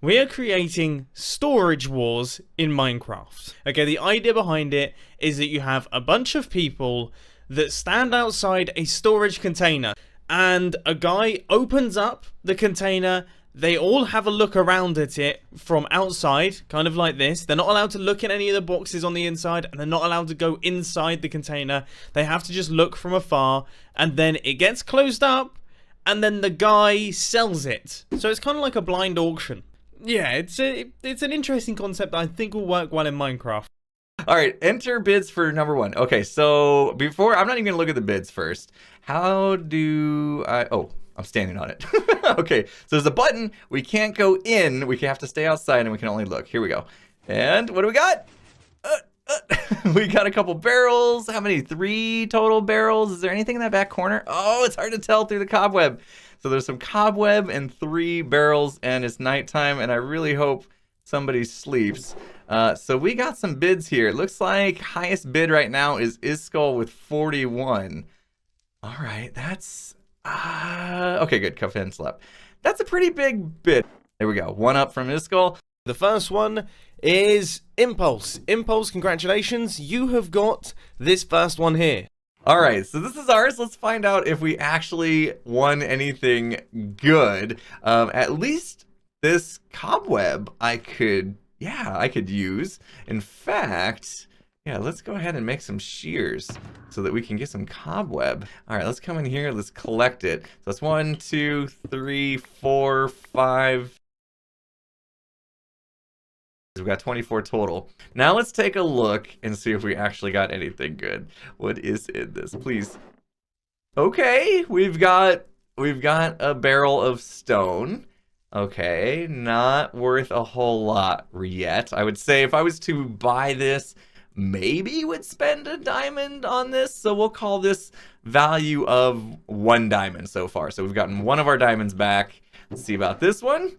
We are creating storage wars in Minecraft. Okay, the idea behind it is that you have a bunch of people that stand outside a storage container, and a guy opens up the container. They all have a look around at it from outside, kind of like this. They're not allowed to look at any of the boxes on the inside, and they're not allowed to go inside the container. They have to just look from afar, and then it gets closed up, and then the guy sells it. So it's kind of like a blind auction. Yeah, it's an interesting concept that I think will work well in Minecraft. All right, enter bids for number 1. Okay, so before, I'm not even gonna look at the bids first. How do I, oh, I'm standing on it. Okay, so there's a button. We can't go in. We have to stay outside and we can only look. Here we go. And what do we got? We got a couple barrels. How many? 3 total barrels. Is there anything in that back corner? Oh, it's hard to tell through the cobweb. So there's some cobweb and 3 barrels, and it's nighttime, and I really hope somebody sleeps. So we got some bids here. It looks like highest bid right now is Iskull with 41. All right, that's okay, good. Cuffin slept. That's a pretty big bid. There we go. 1 up from Iskull. The first one is Impulse. Impulse, congratulations. You have got this first one here. All right, so this is ours. Let's find out if we actually won anything good. At least this cobweb I could use. In fact, yeah, let's go ahead and make some shears so that we can get some cobweb. All right, let's come in here. Let's collect it. So that's 1, 2, 3, 4, 5. We've got 24 total. Now let's take a look and see if we actually got anything good. What is in this, please? Okay, we've got a barrel of stone. Okay, not worth a whole lot yet. I would say if I was to buy this, maybe would spend a diamond on this. So we'll call this value of 1 diamond so far. So we've gotten 1 of our diamonds back. Let's see about this one.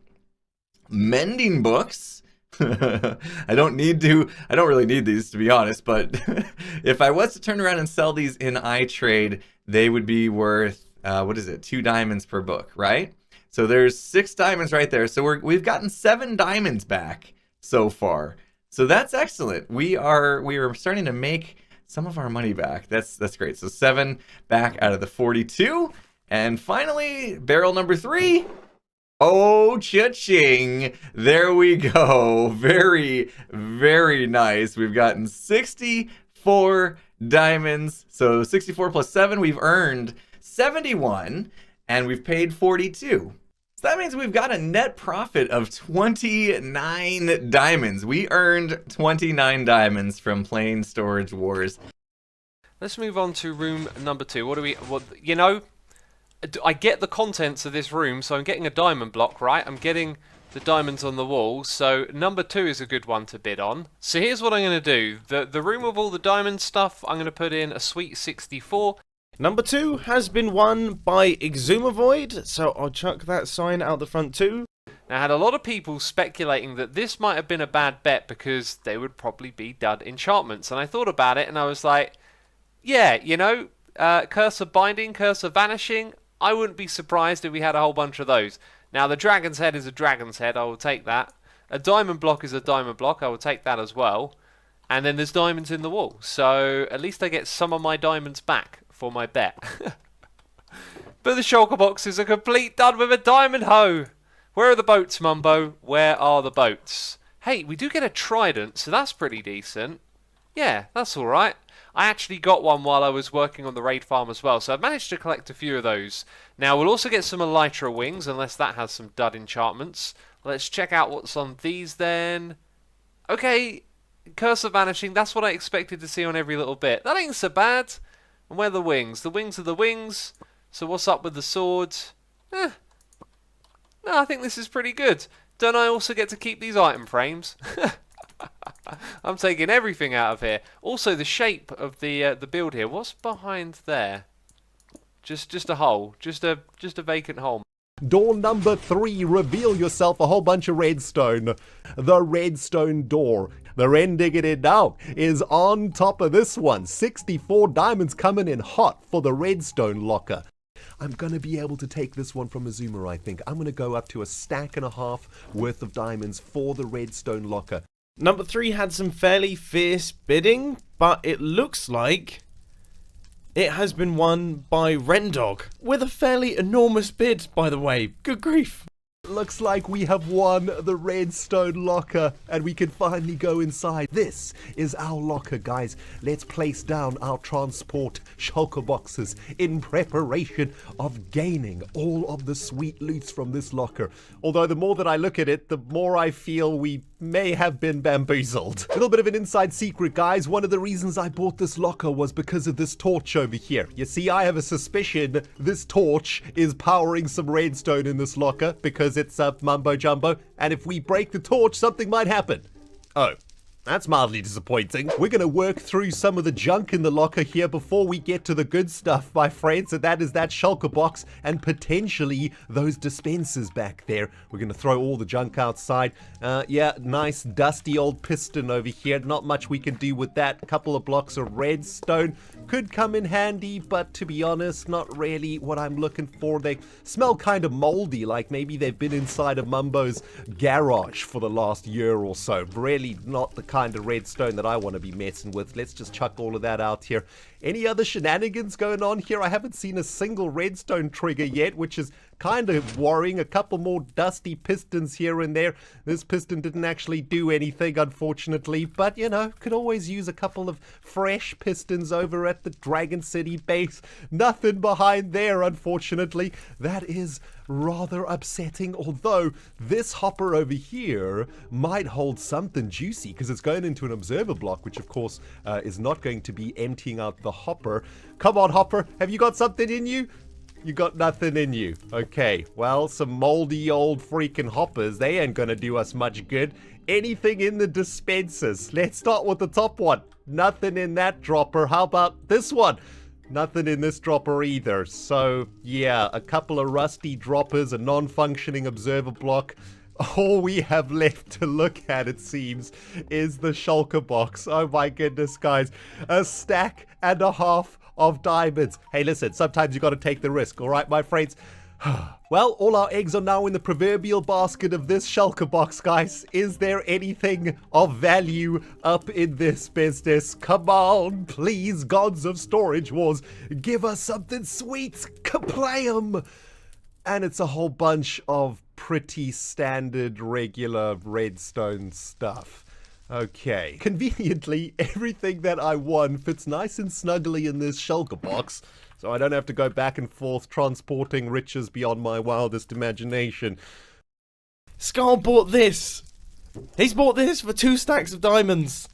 Mending books. I don't really need these, to be honest, but if I was to turn around and sell these in iTrade, they would be worth, what is it, 2 diamonds per book, right? So there's 6 diamonds right there. So we've gotten 7 diamonds back so far. So that's excellent. We are starting to make some of our money back. That's great. So 7 back out of the 42. And finally, barrel number 3. Oh, cha-ching. There we go. Very, very nice. We've gotten 64 diamonds. So 64 plus 7, we've earned 71, and we've paid 42. So that means we've got a net profit of 29 diamonds. We earned 29 diamonds from playing Storage Wars. Let's move on to room number 2. I get the contents of this room, so I'm getting a diamond block, right? I'm getting the diamonds on the wall, so number 2 is a good one to bid on. So here's what I'm going to do. The room with all the diamond stuff, I'm going to put in a sweet 64. Number 2 has been won by Exumavoid, so I'll chuck that sign out the front too. Now, I had a lot of people speculating that this might have been a bad bet because they would probably be dud enchantments, and I thought about it and I was like, yeah, Curse of Binding, Curse of Vanishing, I wouldn't be surprised if we had a whole bunch of those. Now, the dragon's head is a dragon's head. I will take that. A diamond block is a diamond block. I will take that as well. And then there's diamonds in the wall. So at least I get some of my diamonds back for my bet. But the shulker box is a complete dud with a diamond hoe. Where are the boats, Mumbo? Where are the boats? Hey, we do get a trident, so that's pretty decent. Yeah, that's all right. I actually got one while I was working on the raid farm as well, so I've managed to collect a few of those. Now, we'll also get some elytra wings, unless that has some dud enchantments. Let's check out what's on these then. Okay, Curse of Vanishing, that's what I expected to see on every little bit. That ain't so bad. And where are the wings? The wings are the wings. So what's up with the swords? No, I think this is pretty good. Don't I also get to keep these item frames? I'm taking everything out of here. Also, the shape of the build here. What's behind there? Just a hole. Just a vacant hole. Door number 3, reveal yourself a whole bunch of redstone. The redstone door. The rendiggity now is on top of this one. 64 diamonds coming in hot for the redstone locker. I'm going to be able to take this one from Azuma, I think. I'm going to go up to 1.5 stacks worth of diamonds for the redstone locker. Number 3 had some fairly fierce bidding, but it looks like it has been won by Rendog, with a fairly enormous bid, by the way. Good grief. Looks like we have won the redstone locker and we can finally go inside. This is our locker, guys. Let's place down our transport shulker boxes in preparation of gaining all of the sweet loots from this locker. Although the more that I look at it, the more I feel we may have been bamboozled. A little bit of an inside secret, guys. One of the reasons I bought this locker was because of this torch over here. You see, I have a suspicion this torch is powering some redstone in this locker because it's mumbo jumbo, and if we break the torch, something might happen. Oh, that's mildly disappointing. We're going to work through some of the junk in the locker here before we get to the good stuff, my friends, and that is that shulker box and potentially those dispensers back there. We're going to throw all the junk outside. Yeah, nice dusty old piston over here. Not much we can do with that. A couple of blocks of redstone could come in handy, but to be honest, not really what I'm looking for. They smell kind of moldy, like maybe they've been inside of Mumbo's garage for the last year or so. Really not the kind of redstone that I want to be messing with. Let's just chuck all of that out here. Any other shenanigans going on here? I haven't seen a single redstone trigger yet, which is kind of worrying. A couple more dusty pistons here and there. This piston didn't actually do anything, unfortunately, but you know, could always use a couple of fresh pistons over at the Dragon City base. Nothing behind there, unfortunately. That is rather upsetting, although this hopper over here might hold something juicy because it's going into an observer block, which of course is not going to be emptying out the hopper. Come on, hopper, have you got something in you? You got nothing in you. Okay, well, some moldy old freaking hoppers, they ain't gonna do us much good. Anything in the dispensers? Let's start with the top one. Nothing in that dropper. How about this one? Nothing in this dropper either. So, yeah, a couple of rusty droppers, a non-functioning observer block. All we have left to look at, it seems, is the shulker box. Oh my goodness, guys. 1.5 stacks of diamonds. Hey, listen, sometimes you gotta take the risk, alright, my friends? Well, all our eggs are now in the proverbial basket of this shulker box, guys. Is there anything of value up in this business? Come on, please, gods of Storage Wars, give us something sweet. Kaplam! And it's a whole bunch of pretty standard, regular redstone stuff. Okay. Conveniently, everything that I won fits nice and snugly in this shulker box, so I don't have to go back and forth transporting riches beyond my wildest imagination. Skull bought this. He's bought this for 2 stacks of diamonds.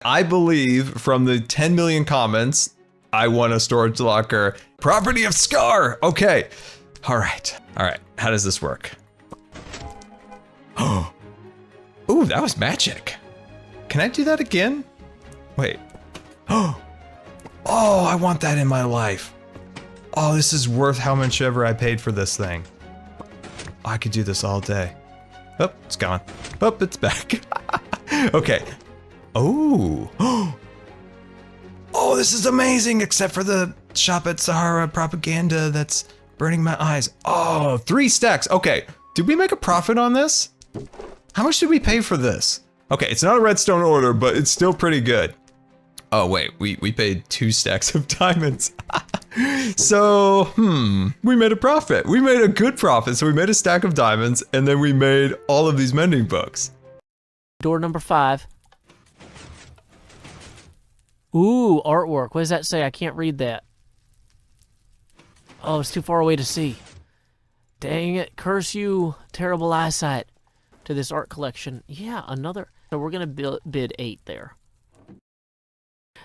I believe from the 10 million comments, I won a storage locker. Property of Scar! Okay. Alright. How does this work? Oh. Ooh, that was magic. Can I do that again? Wait. Oh, I want that in my life. Oh, this is worth how much ever I paid for this thing. I could do this all day. Oh, it's gone. Oh, it's back. Okay. Oh. Oh, this is amazing, except for the Shop at Sahara propaganda that's burning my eyes. Oh, 3 stacks. Okay. Did we make a profit on this? How much did we pay for this? Okay, it's not a redstone order, but it's still pretty good. Oh wait, we paid 2 stacks of diamonds. So, we made a profit. We made a good profit. So we made a stack of diamonds, and then we made all of these mending books. Door number 5. Ooh, artwork. What does that say? I can't read that. Oh, it's too far away to see. Dang it, curse you, terrible eyesight. To this art collection. Yeah, another. So we're going to bid 8 there.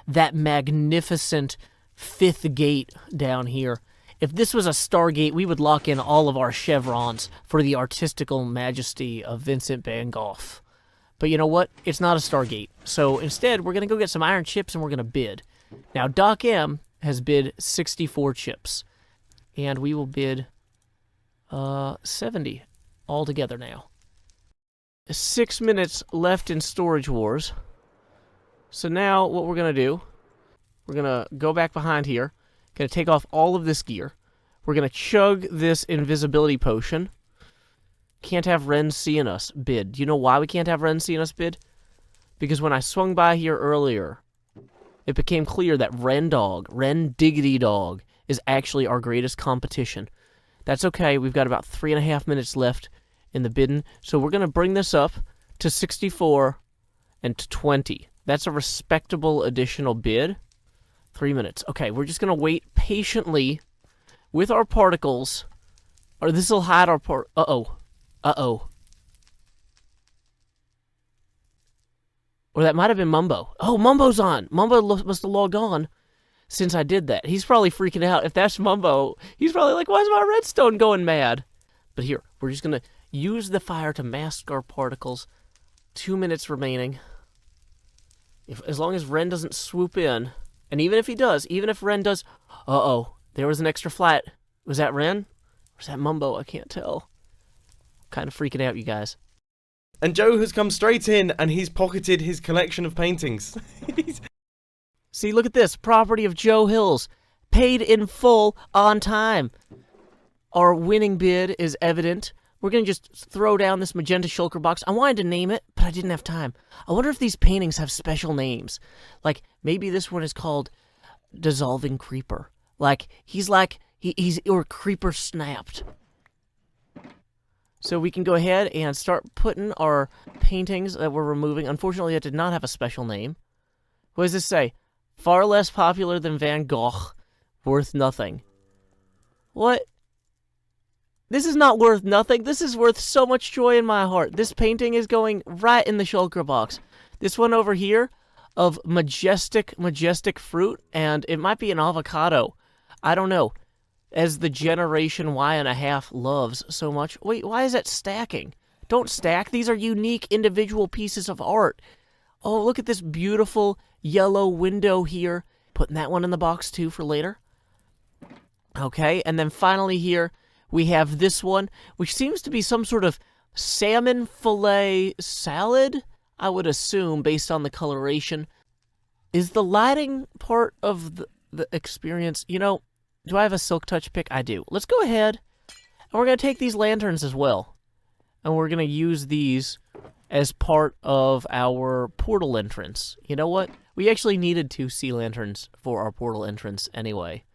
That magnificent 5th gate down here. If this was a Stargate, we would lock in all of our chevrons for the artistical majesty of Vincent van Gogh. But you know what? It's not a Stargate. So instead, we're going to go get some iron chips and we're going to bid. Now, Doc M has bid 64 chips. And we will bid 70 altogether now. 6 minutes left in Storage Wars. So now what we're going to do, we're going to go back behind here, Gonna take off all of this gear. We're gonna chug this invisibility potion. Can't have Ren seeing us, Bid. Do you know why we can't have Ren seeing us, Bid? Because when I swung by here earlier, it became clear that Ren Diggity Dog, is actually our greatest competition. That's okay, we've got about 3.5 minutes left in the bidding, so we're gonna bring this up to 64 and to 20. That's a respectable additional bid. 3 minutes. Okay, we're just gonna wait patiently with our particles, or this will hide our Uh-oh. Or that might have been Mumbo. Oh, Mumbo's on. Mumbo must have logged on since I did that. He's probably freaking out. If that's Mumbo, he's probably like, why is my redstone going mad? But here, we're just going to use the fire to mask our particles. 2 minutes remaining. As long as Ren doesn't swoop in, and even if he does, even if Ren does... Uh-oh, there was an extra flat. Was that Ren? Or was that Mumbo? I can't tell. I'm kind of freaking out, you guys. And Joe has come straight in and he's pocketed his collection of paintings. See, look at this. Property of Joe Hills. Paid in full on time. Our winning bid is evident. We're going to just throw down this magenta shulker box. I wanted to name it, but I didn't have time. I wonder if these paintings have special names. Like, maybe this one is called Dissolving Creeper. Like, he's or Creeper Snapped. So we can go ahead and start putting our paintings that we're removing. Unfortunately, it did not have a special name. What does this say? Far less popular than Van Gogh. Worth nothing. What? This is not worth nothing. This is worth so much joy in my heart. This painting is going right in the shulker box. This one over here of majestic fruit, and it might be an avocado. I don't know. As the Generation Y.5 loves so much. Wait, why is that stacking? Don't stack. These are unique individual pieces of art. Oh, look at this beautiful yellow window here. Putting that one in the box too for later. Okay, and then finally here we have this one, which seems to be some sort of salmon fillet salad, I would assume, based on the coloration. Is the lighting part of the experience, you know, do I have a Silk Touch pick? I do. Let's go ahead, and we're going to take these lanterns as well. And we're going to use these as part of our portal entrance. You know what? We actually needed 2 sea lanterns for our portal entrance anyway.